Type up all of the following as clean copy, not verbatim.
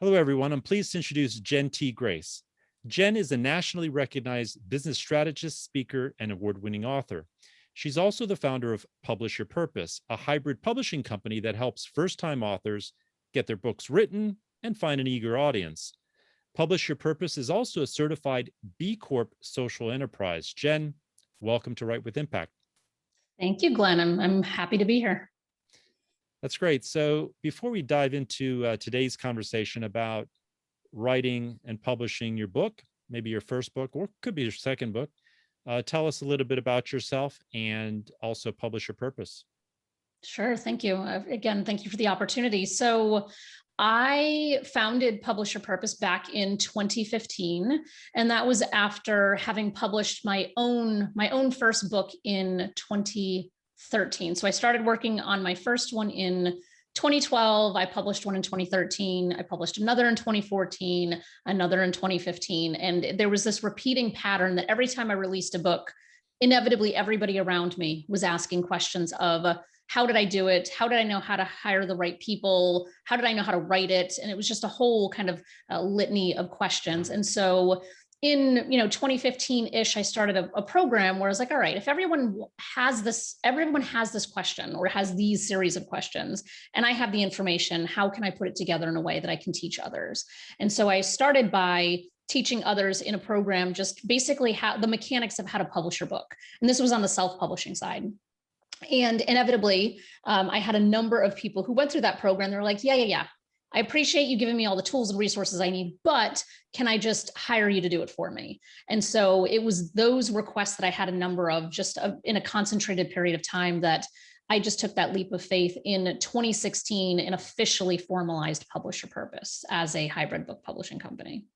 Hello, everyone. I'm pleased to introduce Jenn T. Grace. Jenn is a nationally recognized business strategist, speaker, and award-winning author. She's also the founder of Publish Your Purpose, a hybrid publishing company that helps first-time authors get their books written and find an eager audience. Publish Your Purpose is also a certified B Corp social enterprise. Jenn, welcome to Write with Impact. Thank you, Glenn. I'm happy to be here. That's great. So before we dive into today's conversation about writing and publishing your book, maybe your first book, or could be your second book, tell us a little bit about yourself and also Publish Your Purpose. Sure. Thank you. Again, thank you for the opportunity. So I founded Publish Your Purpose back in 2015, and that was after having published my own first book in 2013. So I started working on my first one in 2012. I published one in 2013. I published another in 2014, another in 2015. And there was this repeating pattern that every time I released a book, inevitably everybody around me was asking questions of how did I do it? How did I know how to hire the right people? How did I know how to write it? And it was just a whole kind of litany of questions. And so in 2015-ish, I started a program where I was like, all right, if everyone has this question or has these series of questions, and I have the information, how can I put it together in a way that I can teach others? And so I started by teaching others in a program, just basically how the mechanics of how to publish your book. And this was on the self-publishing side. And inevitably, I had a number of people who went through that program. They were like, yeah. I appreciate you giving me all the tools and resources I need, but can I just hire you to do it for me? And so it was those requests that I had a number of just in a concentrated period of time that I just took that leap of faith in 2016 and officially formalized Publish Your Purpose as a hybrid book publishing company.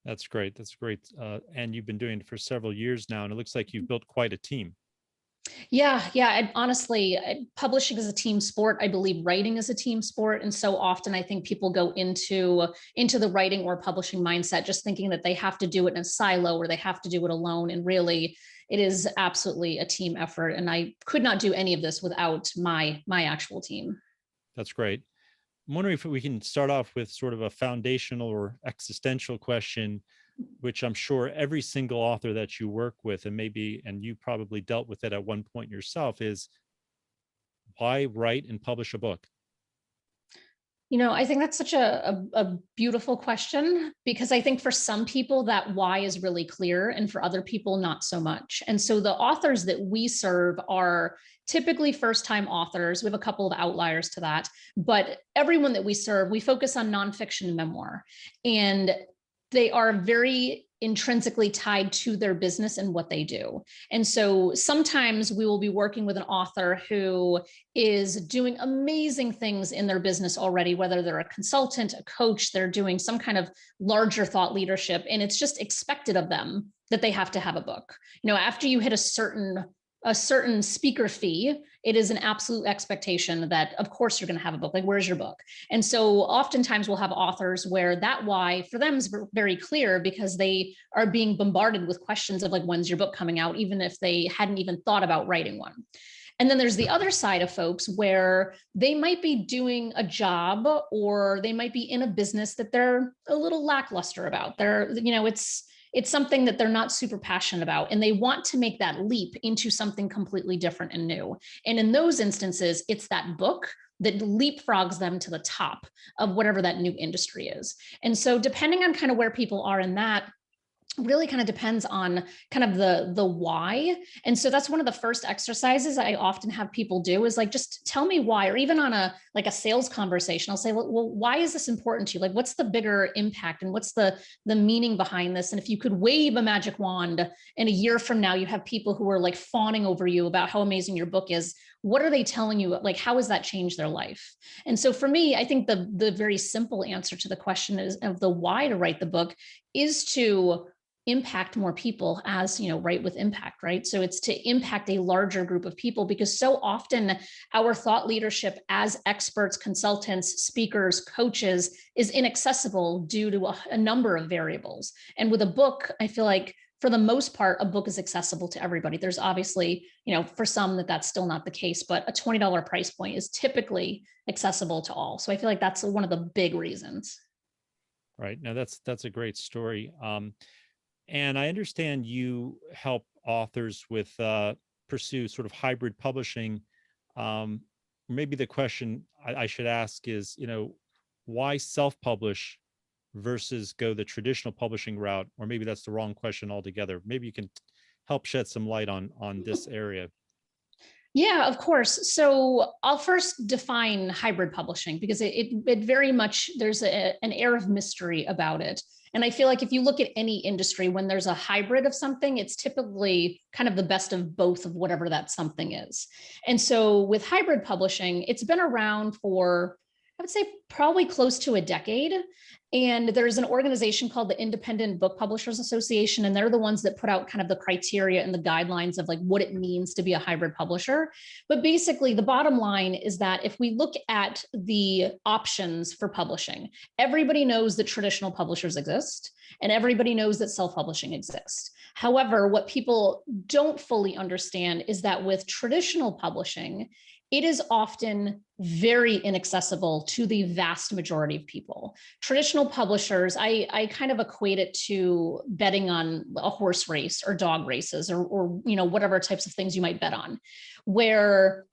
That's great. That's great. And you've been doing it for several years now, and it looks like you've built quite a team. Yeah. Honestly, publishing is a team sport. I believe writing is a team sport. And so often I think people go into the writing or publishing mindset, just thinking that they have to do it in a silo or they have to do it alone. And really, it is absolutely a team effort. And I could not do any of this without my actual team. That's great. I'm wondering if we can start off with sort of a foundational or existential question, which I'm sure every single author that you work with, and you probably dealt with it at one point yourself, is why write and publish a book? I think that's such a beautiful question, because I think for some people that why is really clear, and for other people, not so much. And so the authors that we serve are typically first-time authors. We have a couple of outliers to that, but everyone that we serve, we focus on nonfiction and memoir. And they are very intrinsically tied to their business and what they do. And so sometimes we will be working with an author who is doing amazing things in their business already, whether they're a consultant, a coach, they're doing some kind of larger thought leadership, and it's just expected of them that they have to have a book. After you hit a certain speaker fee, it is an absolute expectation that, of course, you're going to have a book. Like, where's your book? And so oftentimes we'll have authors where that why for them is very clear, because they are being bombarded with questions of like, when's your book coming out, even if they hadn't even thought about writing one. And then there's the other side of folks where they might be doing a job, or they might be in a business that they're a little lackluster about. It's something that they're not super passionate about, and they want to make that leap into something completely different and new. And in those instances, it's that book that leapfrogs them to the top of whatever that new industry is. And so depending on kind of where people are in that, really kind of depends on kind of the why. And so that's one of the first exercises I often have people do, is like, just tell me why. Or even on a sales conversation, I'll say, well, why is this important to you? Like, what's the bigger impact, and what's the meaning behind this? And if you could wave a magic wand and a year from now you have people who are like fawning over you about how amazing your book is, what are they telling you? Like, how has that changed their life? And so for me, I think the very simple answer to the question of the why to write the book is to impact more people, as write with impact, right? So it's to impact a larger group of people, because so often our thought leadership as experts, consultants, speakers, coaches is inaccessible due to a number of variables. And with a book, I feel like for the most part, a book is accessible to everybody. There's obviously, for some that's still not the case, but a $20 price point is typically accessible to all. So I feel like that's one of the big reasons. Right. Now that's a great story. And I understand you help authors with pursue sort of hybrid publishing. Maybe the question I should ask is, why self-publish versus go the traditional publishing route? Or maybe that's the wrong question altogether. Maybe you can help shed some light on this area. Yeah, of course. So I'll first define hybrid publishing because it very much, there's an air of mystery about it. And I feel like if you look at any industry, when there's a hybrid of something, it's typically kind of the best of both of whatever that something is. And so with hybrid publishing, it's been around for, I would say, probably close to a decade. And there's an organization called the Independent Book Publishers Association, and they're the ones that put out kind of the criteria and the guidelines of like what it means to be a hybrid publisher. But basically, the bottom line is that if we look at the options for publishing, everybody knows that traditional publishers exist, and everybody knows that self-publishing exists. However, what people don't fully understand is that with traditional publishing, it is often very inaccessible to the vast majority of people. Traditional publishers, I kind of equate it to betting on a horse race or dog races or whatever types of things you might bet on, where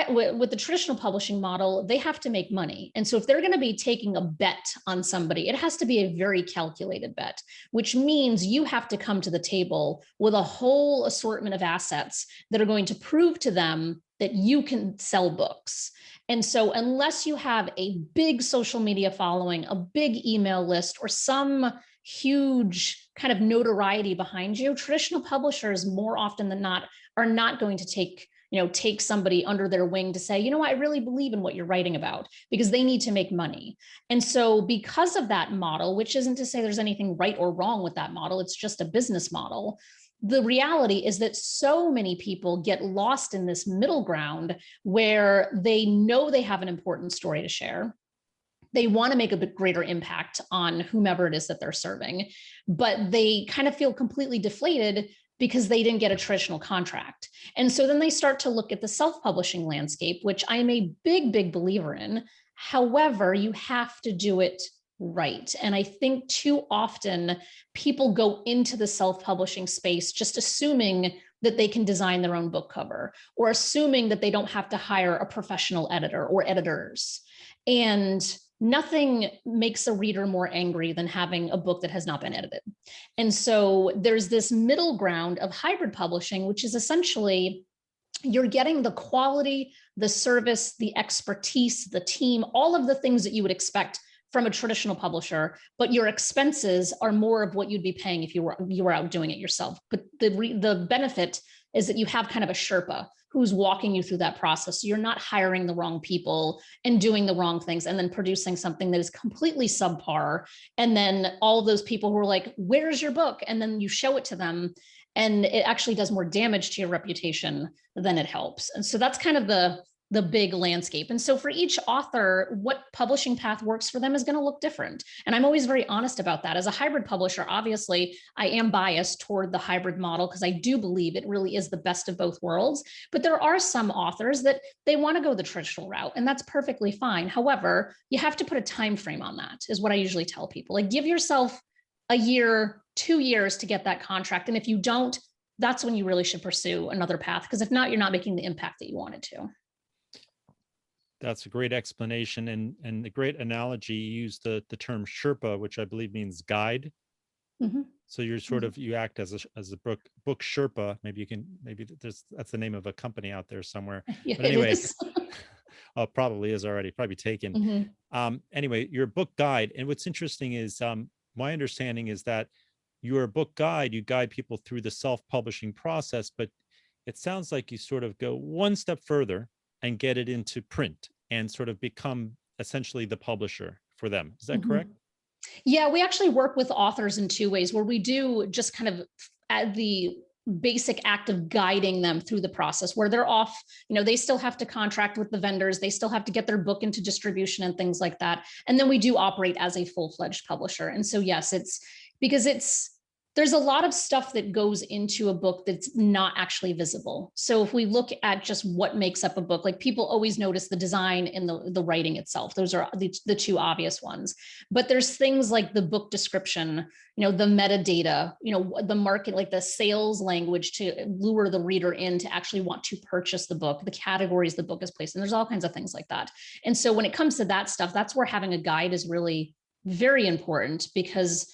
with the traditional publishing model, they have to make money. And so if they're going to be taking a bet on somebody, it has to be a very calculated bet, which means you have to come to the table with a whole assortment of assets that are going to prove to them that you can sell books. And so unless you have a big social media following, a big email list, or some huge kind of notoriety behind you, traditional publishers more often than not are not going to take somebody under their wing to say, I really believe in what you're writing about, because they need to make money. And so because of that model, which isn't to say there's anything right or wrong with that model, it's just a business model. The reality is that so many people get lost in this middle ground where they know they have an important story to share. They want to make a bit greater impact on whomever it is that they're serving, but they kind of feel completely deflated because they didn't get a traditional contract. And so then they start to look at the self-publishing landscape, which I am a big, big believer in. However, you have to do it right. And I think too often people go into the self-publishing space just assuming that they can design their own book cover, or assuming that they don't have to hire a professional editor or editors. And nothing makes a reader more angry than having a book that has not been edited. And so there's this middle ground of hybrid publishing, which is essentially you're getting the quality, the service, the expertise, the team, all of the things that you would expect from a traditional publisher, but your expenses are more of what you'd be paying if you were out doing it yourself. But the benefit is that you have kind of a Sherpa who's walking you through that process. So you're not hiring the wrong people and doing the wrong things and then producing something that is completely subpar. And then all of those people who are like, where's your book? And then you show it to them, and it actually does more damage to your reputation than it helps. And so that's kind of the big landscape. And so for each author, what publishing path works for them is going to look different. And I'm always very honest about that. As a hybrid publisher, obviously, I am biased toward the hybrid model because I do believe it really is the best of both worlds. But there are some authors that they want to go the traditional route, and that's perfectly fine. However, you have to put a time frame on that, is what I usually tell people. Like, give yourself a year, 2 years to get that contract. And if you don't, that's when you really should pursue another path, because if not, you're not making the impact that you wanted to. That's a great explanation, and a great analogy. You used the term Sherpa, which I believe means guide. Mm-hmm. So you're sort of, you act as a book Sherpa. Maybe that's the name of a company out there somewhere. Yeah, but anyway, it is. Probably is already, probably taken. Mm-hmm. Anyway, you're a book guide, and what's interesting is my understanding is that you're a book guide. You guide people through the self-publishing process, but it sounds like you sort of go one step further and get it into print and sort of become essentially the publisher for them. Is that correct? Yeah, we actually work with authors in two ways, where we do just kind of at the basic act of guiding them through the process, where they're off, they still have to contract with the vendors, they still have to get their book into distribution and things like that. And then we do operate as a full-fledged publisher. And so yes, it's because There's a lot of stuff that goes into a book that's not actually visible. So if we look at just what makes up a book, like people always notice the design and the writing itself. Those are the two obvious ones. But there's things like the book description, the metadata, the market, like the sales language to lure the reader in to actually want to purchase the book, the categories the book is placed in. There's all kinds of things like that. And so when it comes to that stuff, that's where having a guide is really very important, because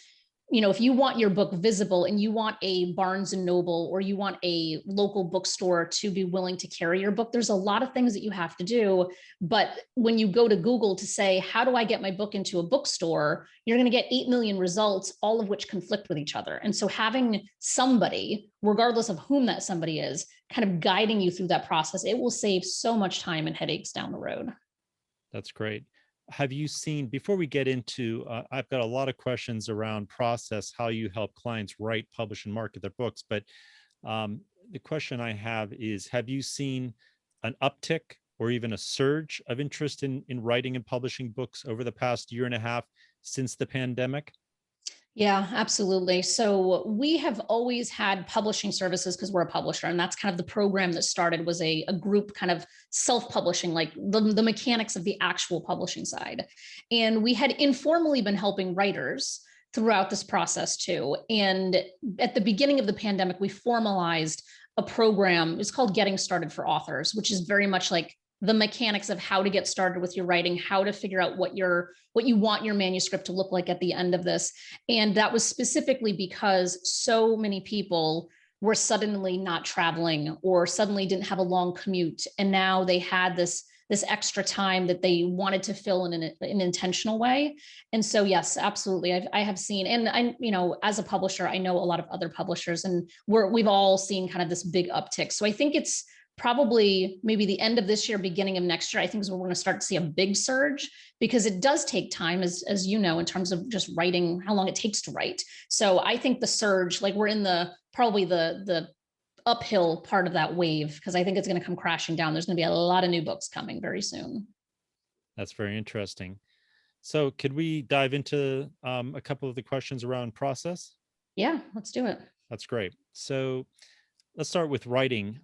if you want your book visible and you want a Barnes and Noble or you want a local bookstore to be willing to carry your book, there's a lot of things that you have to do. But when you go to Google to say, how do I get my book into a bookstore? You're going to get 8 million results, all of which conflict with each other. And so having somebody, regardless of whom that somebody is, kind of guiding you through that process, it will save so much time and headaches down the road. That's great. Have you seen, before we get into, I've got a lot of questions around process, how you help clients write, publish, and market their books. But the question I have is, have you seen an uptick or even a surge of interest in writing and publishing books over the past year and a half since the pandemic? Yeah, absolutely. So we have always had publishing services because we're a publisher, and that's kind of the program that started, was a group kind of self-publishing, like the mechanics of the actual publishing side. And we had informally been helping writers throughout this process too. And at the beginning of the pandemic, we formalized a program. It's called Getting Started for Authors, which is very much like the mechanics of how to get started with your writing, how to figure out what you want your manuscript to look like at the end of this. And that was specifically because so many people were suddenly not traveling or suddenly didn't have a long commute. And now they had this extra time that they wanted to fill in an intentional way. And so, yes, absolutely. I have seen, and I, as a publisher, I know a lot of other publishers, and we've all seen kind of this big uptick. So I think it's probably maybe the end of this year, beginning of next year, I think is when we're going to start to see a big surge, because it does take time, as in terms of just writing, how long it takes to write. So I think the surge, like we're in probably the uphill part of that wave, because I think it's going to come crashing down. There's going to be a lot of new books coming very soon. That's very interesting. So could we dive into a couple of the questions around process? Yeah, let's do it. That's great. So let's start with writing.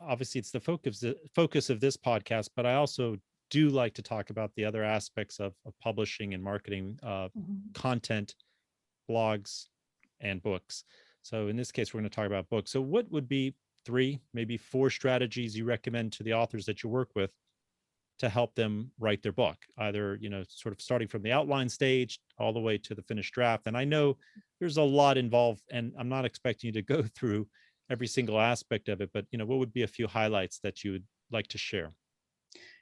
Obviously, it's the focus of this podcast, but I also do like to talk about the other aspects of publishing and marketing, content, blogs, and books. So in this case, we're going to talk about books. So what would be 3, maybe 4 strategies you recommend to the authors that you work with to help them write their book, either, sort of starting from the outline stage all the way to the finished draft? And I know there's a lot involved, and I'm not expecting you to go through every single aspect of it, but what would be a few highlights that you would like to share?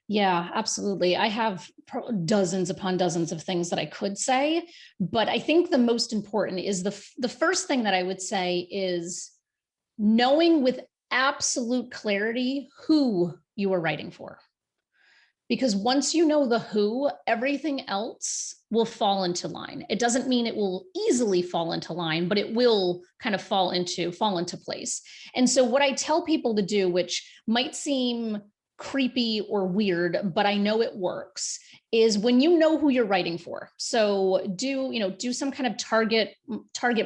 Yeah, absolutely. I have dozens upon dozens of things that I could say, but I think the most important is the first thing that I would say is knowing with absolute clarity who you are writing for. Because once you know the who, everything else will fall into line. It doesn't mean it will easily fall into line, but it will kind of fall into place. And so what I tell people to do, which might seem creepy or weird, but I know it works, is when you know who you're writing for. So do some kind of target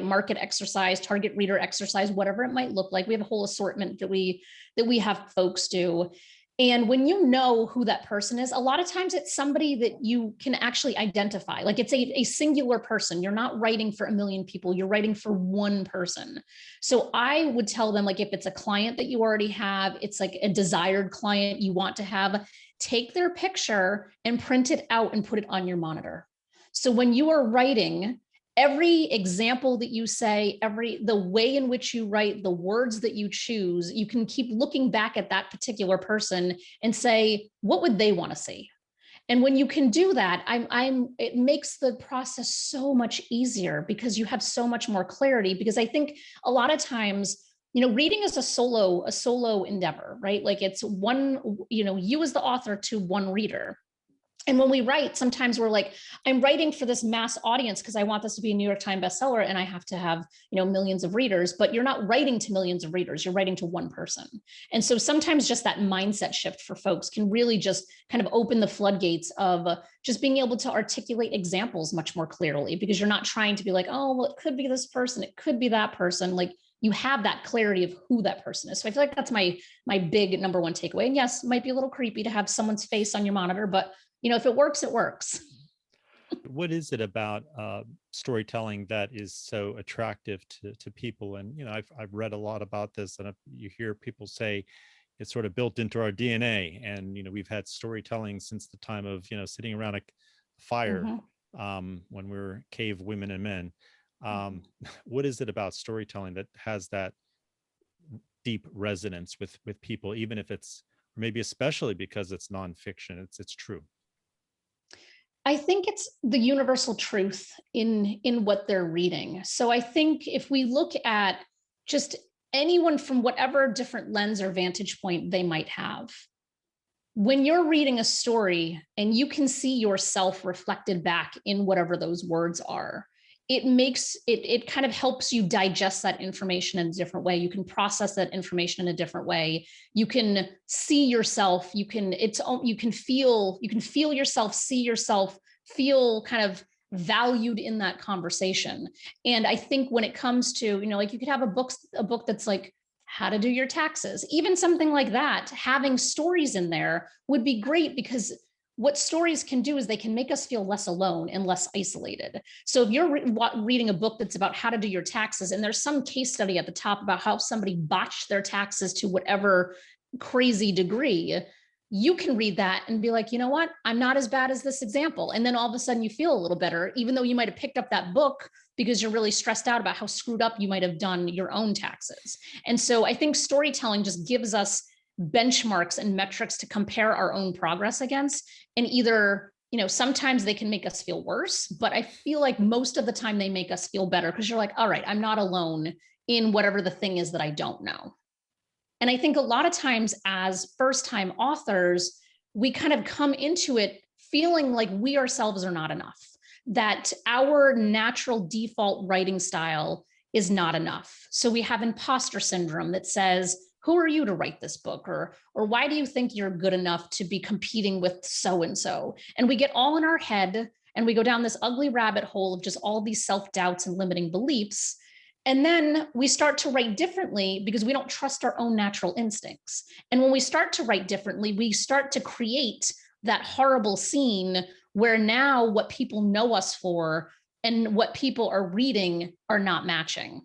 market exercise, target reader exercise, whatever it might look like. We have a whole assortment that we have folks do. And when you know who that person is, a lot of times it's somebody that you can actually identify. Like it's a singular person. You're not writing for a million people. You're writing for one person. So I would tell them, like, if it's a client that you already have, it's like a desired client you want to have, take their picture and print it out and put it on your monitor. So when you are writing, every example that you say, the way in which you write, the words that you choose, you can keep looking back at that particular person and say, what would they want to see? And when you can do that, it makes the process so much easier, because you have so much more clarity. Because I think a lot of times, reading is a solo endeavor, right? Like it's one, you as the author to one reader. And when we write, sometimes we're like, I'm writing for this mass audience because I want this to be a New York Times bestseller and I have to have, millions of readers, but you're not writing to millions of readers, you're writing to one person. And so sometimes just that mindset shift for folks can really just kind of open the floodgates of just being able to articulate examples much more clearly, because you're not trying to be like, oh, well, it could be this person, it could be that person. Like, you have that clarity of who that person is. So I feel like that's my big number one takeaway. And yes, it might be a little creepy to have someone's face on your monitor, but if it works, it works. What is it about storytelling that is so attractive to people? And I've read a lot about this, and you hear people say it's sort of built into our DNA. And we've had storytelling since the time of sitting around a fire when we were cave women and men. What is it about storytelling that has that deep resonance with people, even if it's, or maybe especially because it's nonfiction, it's true? I think it's the universal truth in what they're reading. So I think if we look at just anyone from whatever different lens or vantage point they might have, when you're reading a story and you can see yourself reflected back in whatever those words are, it kind of helps you digest that information in a different way. You can process that information in a different way. You can see yourself, you can feel yourself, see yourself, feel kind of valued in that conversation. And I think when it comes to, like, you could have a book that's like how to do your taxes, even something like that, having stories in there would be great, because what stories can do is they can make us feel less alone and less isolated. So if you're reading a book that's about how to do your taxes, and there's some case study at the top about how somebody botched their taxes to whatever crazy degree, you can read that and be like, you know what, I'm not as bad as this example. And then all of a sudden you feel a little better, even though you might have picked up that book because you're really stressed out about how screwed up you might have done your own taxes. And so I think storytelling just gives us benchmarks and metrics to compare our own progress against. And either, sometimes they can make us feel worse, but I feel like most of the time they make us feel better, because you're like, all right, I'm not alone in whatever the thing is that I don't know. And I think a lot of times as first-time authors, we kind of come into it feeling like we ourselves are not enough, that our natural default writing style is not enough. So we have imposter syndrome that says, who are you to write this book? Or why do you think you're good enough to be competing with so-and-so? And we get all in our head and we go down this ugly rabbit hole of just all these self-doubts and limiting beliefs. And then we start to write differently because we don't trust our own natural instincts. And when we start to write differently, we start to create that horrible scene where now what people know us for and what people are reading are not matching.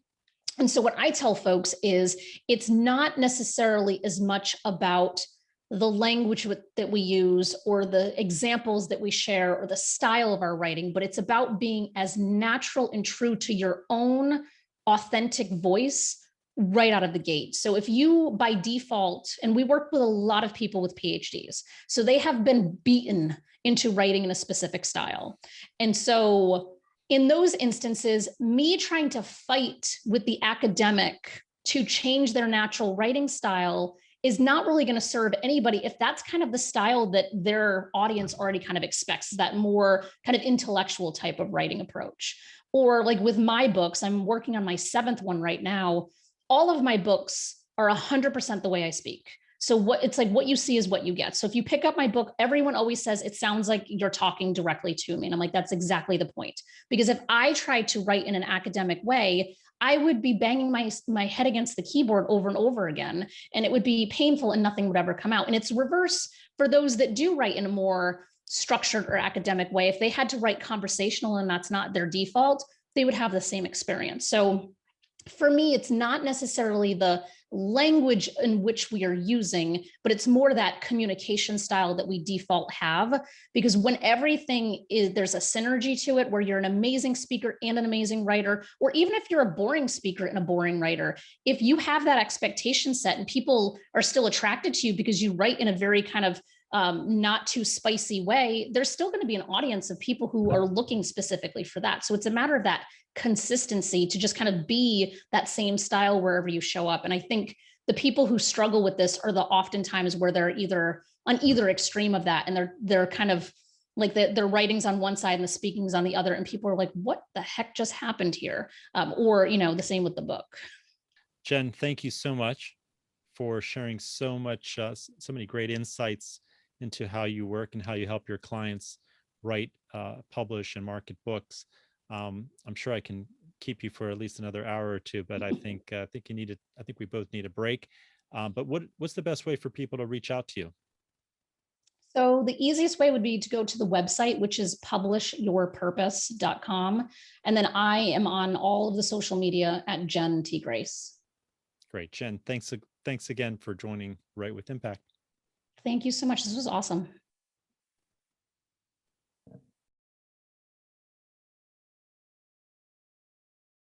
And so what I tell folks is it's not necessarily as much about the language that we use or the examples that we share or the style of our writing, but it's about being as natural and true to your own authentic voice right out of the gate. So if you by default, and we work with a lot of people with PhDs, so they have been beaten into writing in a specific style. And so in those instances, me trying to fight with the academic to change their natural writing style is not really going to serve anybody if that's kind of the style that their audience already kind of expects, that more kind of intellectual type of writing approach. Or like with my books, I'm working on my 7th one right now. All of my books are 100% the way I speak. So it's like what you see is what you get. So if you pick up my book, everyone always says it sounds like you're talking directly to me. And I'm like, that's exactly the point. Because if I tried to write in an academic way, I would be banging my head against the keyboard over and over again, and it would be painful and nothing would ever come out. And it's reverse for those that do write in a more structured or academic way. If they had to write conversational and that's not their default, they would have the same experience. So for me, it's not necessarily the language in which we are using, but it's more that communication style that we default have. Because when everything is, there's a synergy to it where you're an amazing speaker and an amazing writer, or even if you're a boring speaker and a boring writer, if you have that expectation set and people are still attracted to you because you write in a very kind of not too spicy way, there's still going to be an audience of people who are looking specifically for that. So it's a matter of that consistency to just kind of be that same style wherever you show up. And I think the people who struggle with this are the oftentimes where they're either on either extreme of that, and they're kind of like their writings on one side and the speakings on the other, and people are like, what the heck just happened here? Or, the same with the book. Jenn, thank you so much for sharing so many great insights into how you work and how you help your clients write, publish, and market books. I'm sure I can keep you for at least another hour or two, but I think we both need a break. But what's the best way for people to reach out to you? So the easiest way would be to go to the website, which is publishyourpurpose.com. And then I am on all of the social media at Jenn T. Grace. Great. Jenn, thanks again for joining Write with Impact. Thank you so much. This was awesome.